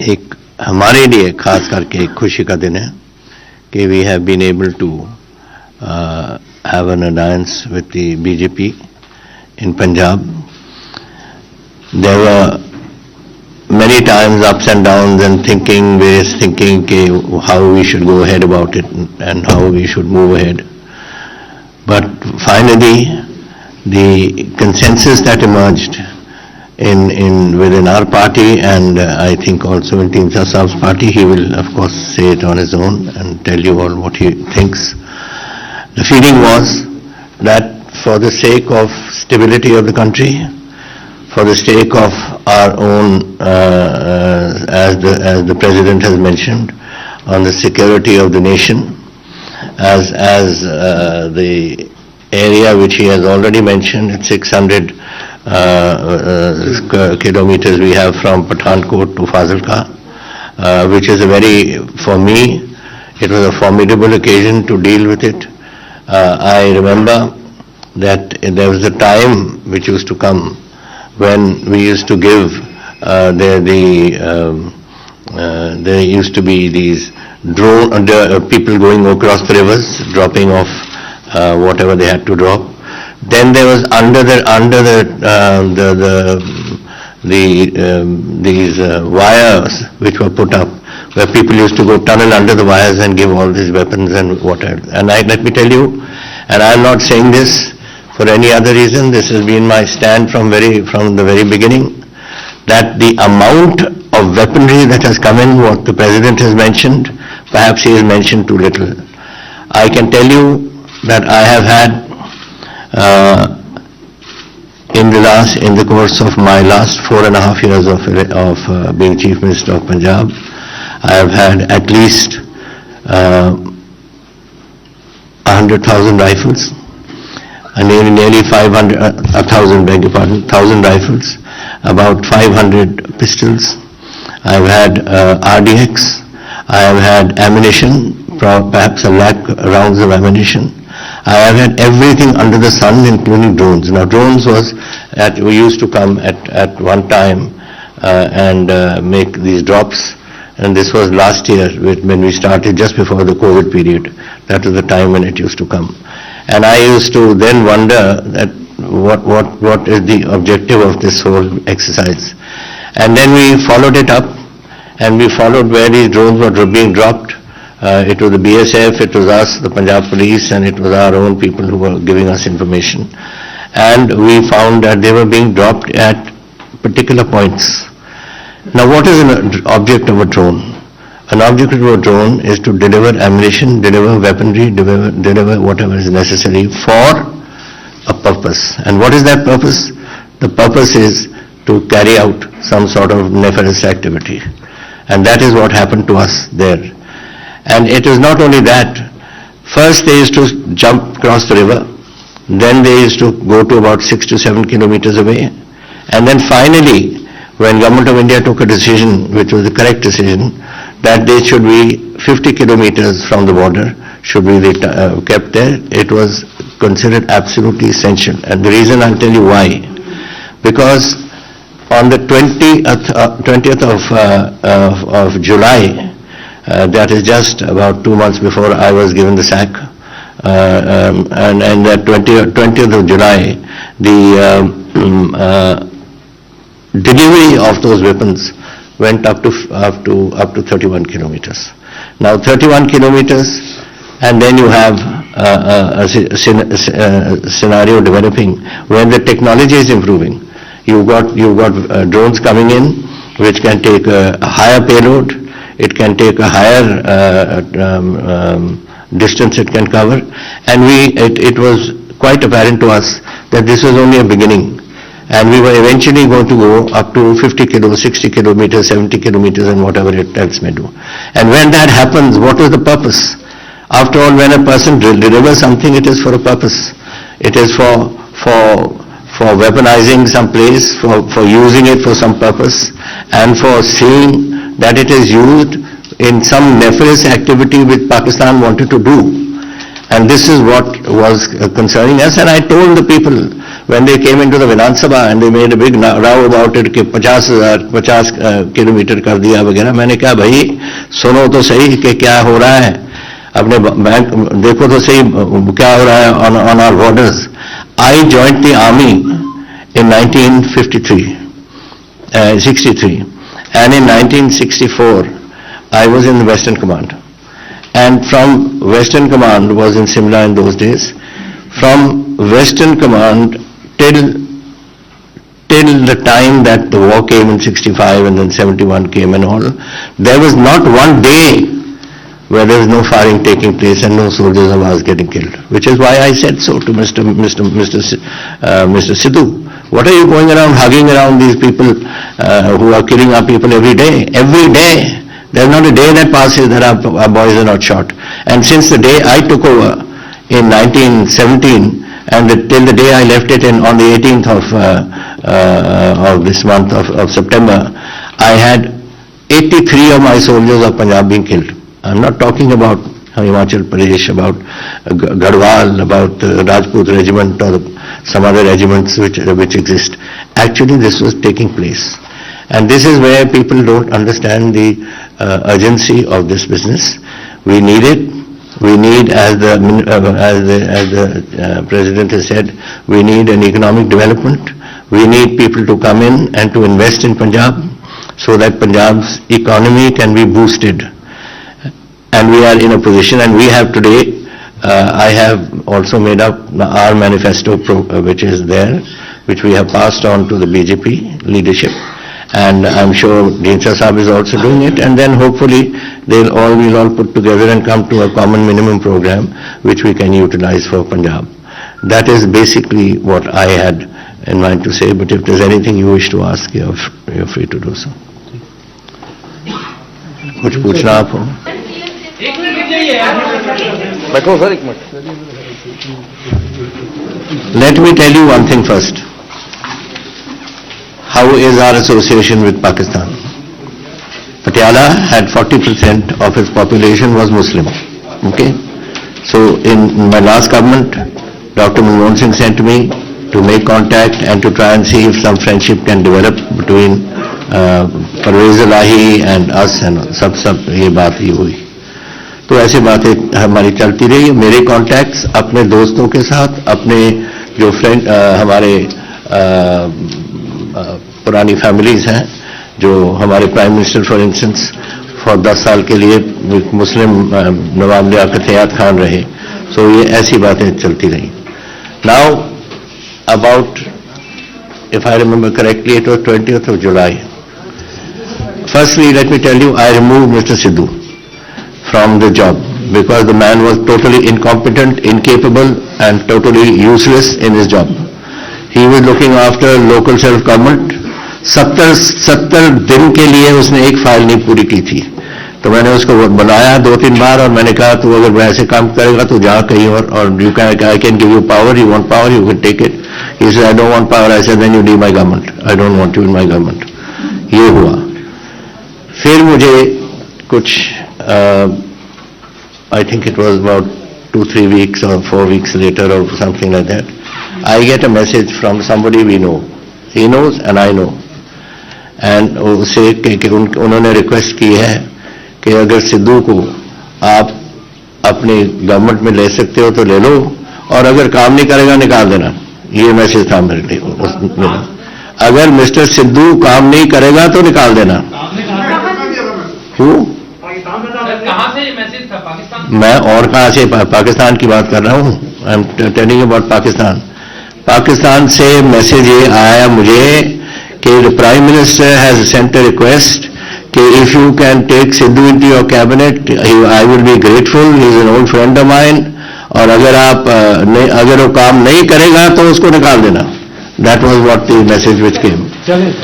एक हमारे लिए खास करके एक खुशी का दिन है कि we have been able to have an alliance with the BJP in Punjab. There were many times ups and downs and various thinking how we should go ahead about it and how we should move ahead. But finally, the consensus that emerged within our party, and I think also in Tinsa Saab's party, he will of course say it on his own and tell you all what he thinks. The feeling was that for the sake of stability of the country, for the sake of our own, as the President has mentioned, on the security of the nation, as the area which he has already mentioned, it's 600 kilometers we have from Pathankot to Fazilka, which is for me, it was a formidable occasion to deal with it. I remember that there was a time which used to come when we used to give, there used to be these people going across the rivers, dropping off whatever they had to drop. Then there was these wires which were put up, where people used to go tunnel under the wires and give all these weapons and whatever. And let me tell you, and I am not saying this for any other reason, this has been my stand from the very beginning, that the amount of weaponry that has come in, what the President has mentioned, perhaps he has mentioned too little. I can tell you that I have had in the course of my last 4.5 years of being Chief Minister of Punjab, I have had at least 100,000 rifles, nearly 1,000 rifles, about 500 pistols. I have had RDX, I have had ammunition, perhaps 1 lakh rounds of ammunition. I have had everything under the sun, including drones. Now, drones we used to come at one time and make these drops, and this was last year when we started, just before the COVID period. That was the time when it used to come. And I used to then wonder that what is the objective of this whole exercise. And then we followed it up, and we followed where these drones were being dropped. It was the BSF, it was us, the Punjab Police, and it was our own people who were giving us information. And we found that they were being dropped at particular points. Now, what is an object of a drone? An object of a drone is to deliver ammunition, deliver weaponry, deliver whatever is necessary for a purpose. And what is that purpose? The purpose is to carry out some sort of nefarious activity. And that is what happened to us there. And it is not only that. First they used to jump across the river, then they used to go to about 6 to 7 kilometers away, and then finally, when Government of India took a decision, which was the correct decision, that they should be 50 kilometers from the border, should be kept there, it was considered absolutely essential. And the reason, I'll tell you why. Because on the 20th of July, that is just about 2 months before I was given the sack, and that 20th of July, the delivery of those weapons went up to 31 kilometers. Now 31 kilometers, and then you have a scenario developing where the technology is improving. You've got drones coming in which can take a higher payload. It can take a higher distance it can cover, and it was quite apparent to us that this was only a beginning, and we were eventually going to go up to 50 kilometers, 60 kilometers, 70 kilometers, and whatever it else may do. And when that happens, what is the purpose? After all, when a person delivers something, it is for a purpose. It is for weaponizing some place, for using it for some purpose, and for seeing that it is used in some nefarious activity which Pakistan wanted to do. And this is what was concerning us, and I told the people when they came into the Vidhan Sabha and they made a big row about it कि 50 kilometre कर दिया वगैरह, मैंने कहा भाई सुनो तो सही कि क्या हो रहा है, अपने बैंक देखो तो सही क्या हो रहा है on our borders. I joined the army in 1963, and in 1964 I was in the Western Command, and from Western Command was in Simla in those days. From Western Command till the time that the war came in 65 and then 71 came and all, there was not one day where there was no firing taking place and no soldiers of ours getting killed. Which is why I said so to Mr. Sidhu. What are you going around hugging around these people who are killing our people every day? Every day. There's not a day that passes that our boys are not shot. And since the day I took over in 1917 and till the day I left it on the 18th of this month of September, I had 83 of my soldiers of Punjab being killed. I'm not talking about Himachal Pradesh, about Garhwal, about the Rajput regiment or some other regiments which exist. Actually, this was taking place. And this is where people don't understand the urgency of this business. We need it. We need, as the President has said, we need an economic development. We need people to come in and to invest in Punjab so that Punjab's economy can be boosted. And we are in a position, and we have today, I have also made up our manifesto which is there, which we have passed on to the BJP leadership. And I'm sure Dinsha Saab is also doing it, and then hopefully we'll all put together and come to a common minimum program which we can utilize for Punjab. That is basically what I had in mind to say, but if there's anything you wish to ask, you're free to do so. कुछ पूछना आप हो? बैठो sir एक minute. Let me tell you one thing first. How is our association with Pakistan? Patiala had 40% of its population was Muslim. Okay? So in my last government, Dr. Amarinder Singh sent me to make contact and to try and see if some friendship can develop between Parvez Elahi and us, and सब ये बात ही हुई. तो ऐसे बातें हमारी चलती रही. मेरे कॉन्टैक्ट्स अपने दोस्तों के साथ, अपने जो फ्रेंड हमारे पुरानी फैमिलीज हैं, जो हमारे prime minister for instance for 10 साल के लिए मुस्लिम नवाब लियाकत हयात खान रहे. सो ये ऐसी बातें चलती रही. Now about, if I remember correctly, it was 20th of July. Firstly, let me tell you, I removed Mr. Sidhu from the job because the man was totally incompetent, incapable and totally useless in his job. He was looking after local self-government. 70 दिन के लिए उसने एक file नहीं पूरी की थी. तो मैंने उसको बनाया 2-3 बार और मैंने कहा तू अगर वैसे काम करेगा तो जा कहीं और you can, I can give you power, you want power, you can take it. He said, I don't want power. I said, then you leave my government. I don't want you in my government. ये हुआ. फिर मुझे कुछ I think it was about 2-3 weeks or 4 weeks later or something like that, I get a message from somebody we know. He knows and I know. And उससे कि उन्होंने request की है कि अगर सिद्धू को आप अपनी गवर्नमेंट में ले सकते हो तो ले लो, और अगर काम नहीं करेगा निकाल देना. ये मैसेज था मेरे लिए. अगर मिस्टर सिद्धू काम नहीं करेगा तो निकाल देना. कहां से ये मैसेज था? पाकिस्तान? मैं और कहां से, पाकिस्तान की बात कर रहा हूं. I am telling about Pakistan. Pakistan से मैसेज ये आया मुझे कि the prime minister has sent a request कि if you can take Sidhu into your cabinet I will be grateful. He is an old friend of mine. और अगर वो काम नहीं करेगा तो उसको निकाल देना. That was what the message which came.